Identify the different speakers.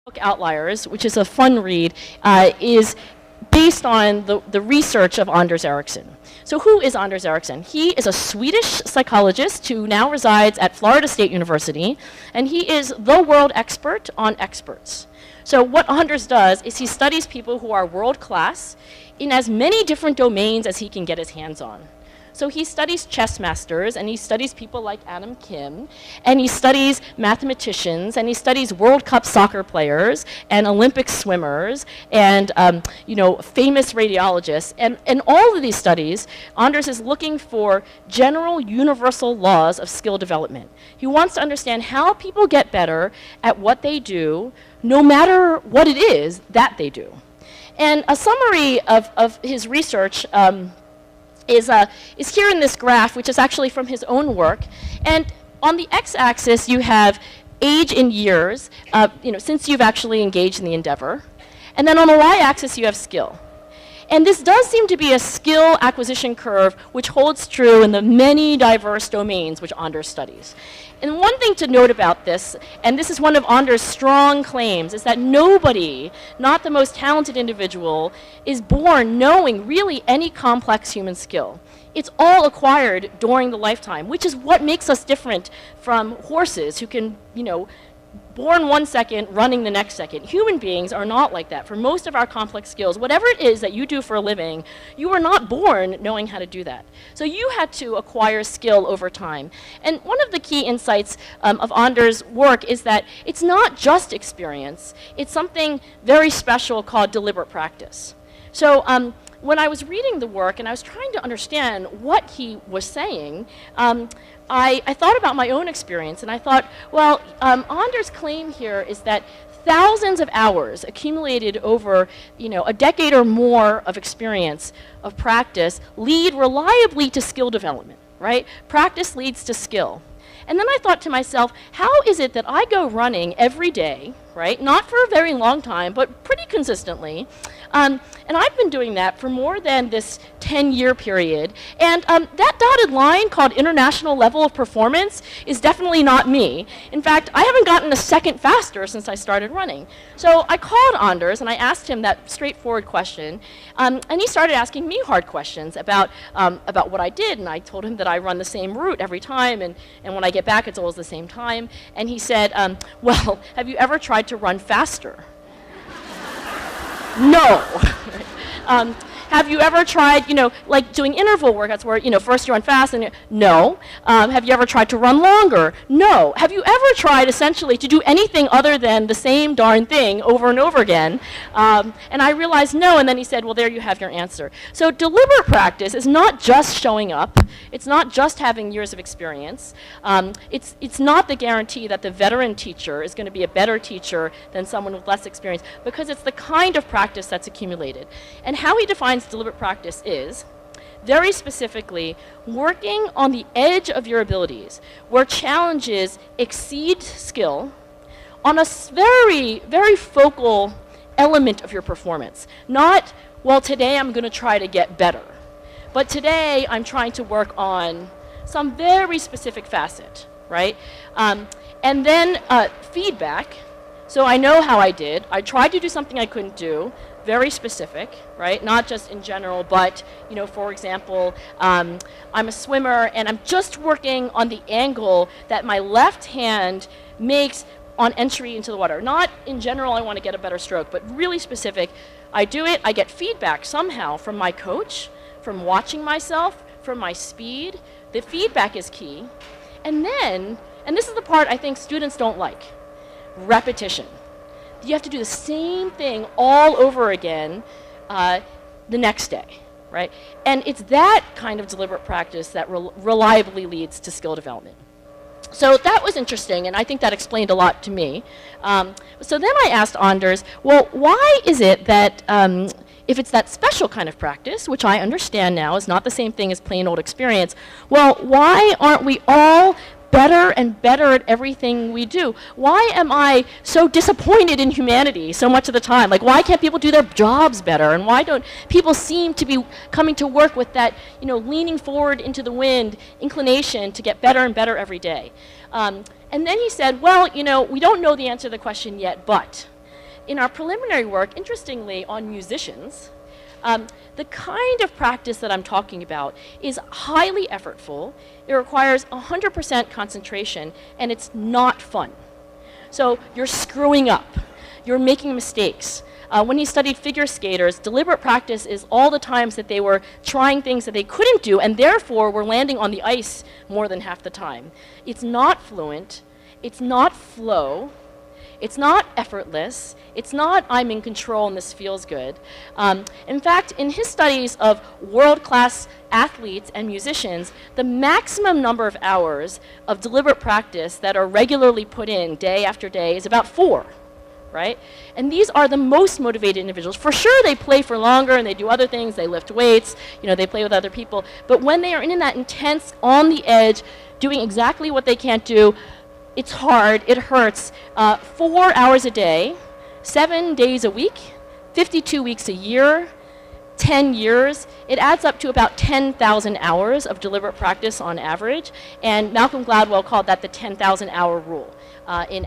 Speaker 1: book Outliers, which is a fun read, is based on the research of Anders Ericsson. So who is Anders Ericsson? He is a Swedish psychologist who now resides at Florida State University, and he is the world expert on experts. So what Anders does is he studies people who are world class in as many different domains as he can get his hands on. So he studies chess masters, and he studies people like Adam Kim, and he studies mathematicians, and he studies World Cup soccer players, and Olympic swimmers, and famous radiologists. And in all of these studies, Anders is looking for general universal laws of skill development. He wants to understand how people get better at what they do, no matter what it is that they do. And a summary of his research is here in this graph, which is actually from his own work. And on the x-axis, you have age in years, since you've actually engaged in the endeavor. And then on the y-axis, you have skill. And this does seem to be a skill acquisition curve which holds true in the many diverse domains which Anders studies. And one thing to note about this, and this is one of Anders' strong claims, is that nobody, not the most talented individual, is born knowing really any complex human skill. It's all acquired during the lifetime, which is what makes us different from horses who can, born 1 second, running the next second. Human beings are not like that. For most of our complex skills, whatever it is that you do for a living, you were not born knowing how to do that. So you had to acquire skill over time. And one of the key insights of Anders' work is that it's not just experience. It's something very special called deliberate practice. So when I was reading the work and I was trying to understand what he was saying, I thought about my own experience, and I thought, well, Anders' claim here is that thousands of hours accumulated over, a decade or more of experience, of practice, lead reliably to skill development, right? Practice leads to skill. And then I thought to myself, how is it that I go running every day, right? Not for a very long time, but pretty consistently. And I've been doing that for more than this 10-year period. And that dotted line called international level of performance is definitely not me. In fact, I haven't gotten a second faster since I started running. So I called Anders and I asked him that straightforward question. And he started asking me hard questions about what I did. And I told him that I run the same route every time. And when I get back, it's always the same time. And he said, well, have you ever tried to run faster? No. Have you ever tried, like doing interval workouts where, first you run fast and no. Have you ever tried to run longer? No. Have you ever tried essentially to do anything other than the same darn thing over and over again? And I realized no, and then he said, well, there you have your answer. So deliberate practice is not just showing up. It's not just having years of experience. It's not the guarantee that the veteran teacher is going to be a better teacher than someone with less experience, because it's the kind of practice that's accumulated. And how he defines deliberate practice is, very specifically, working on the edge of your abilities, where challenges exceed skill, on a very, very focal element of your performance. Not, well, today I'm going to try to get better, but today I'm trying to work on some very specific facet, right? And then feedback. So I know how I did. I tried to do something I couldn't do, very specific, right? Not just in general, but, for example, I'm a swimmer and I'm just working on the angle that my left hand makes on entry into the water. Not in general, I want to get a better stroke, but really specific. I do it, I get feedback somehow from my coach, from watching myself, from my speed. The feedback is key. And then, and this is the part I think students don't like, repetition. You have to do the same thing all over again the next day, right? And it's that kind of deliberate practice that reliably leads to skill development. So that was interesting, and I think that explained a lot to me. So then I asked Anders, well, why is it that if it's that special kind of practice, which I understand now is not the same thing as plain old experience, well, why aren't we all better and better at everything we do? Why am I so disappointed in humanity so much of the time? Like, why can't people do their jobs better? And why don't people seem to be coming to work with that, leaning forward into the wind inclination to get better and better every day? And then he said, well, we don't know the answer to the question yet, but. in our preliminary work, interestingly, on musicians, the kind of practice that I'm talking about is highly effortful. It requires 100% concentration, and it's not fun. So you're screwing up. You're making mistakes. When he studied figure skaters, deliberate practice is all the times that they were trying things that they couldn't do, and therefore were landing on the ice more than half the time. It's not fluent. It's not flow. It's not effortless. It's not I'm in control and this feels good. In fact, in his studies of world-class athletes and musicians, the maximum number of hours of deliberate practice that are regularly put in day after day is about 4. Right? And these are the most motivated individuals. For sure, they play for longer and they do other things. They lift weights, they play with other people. But when they are in that intense, on the edge, doing exactly what they can't do, it's hard, it hurts. 4 hours a day, 7 days a week, 52 weeks a year, 10 years, it adds up to about 10,000 hours of deliberate practice on average. And Malcolm Gladwell called that the 10,000 hour rule in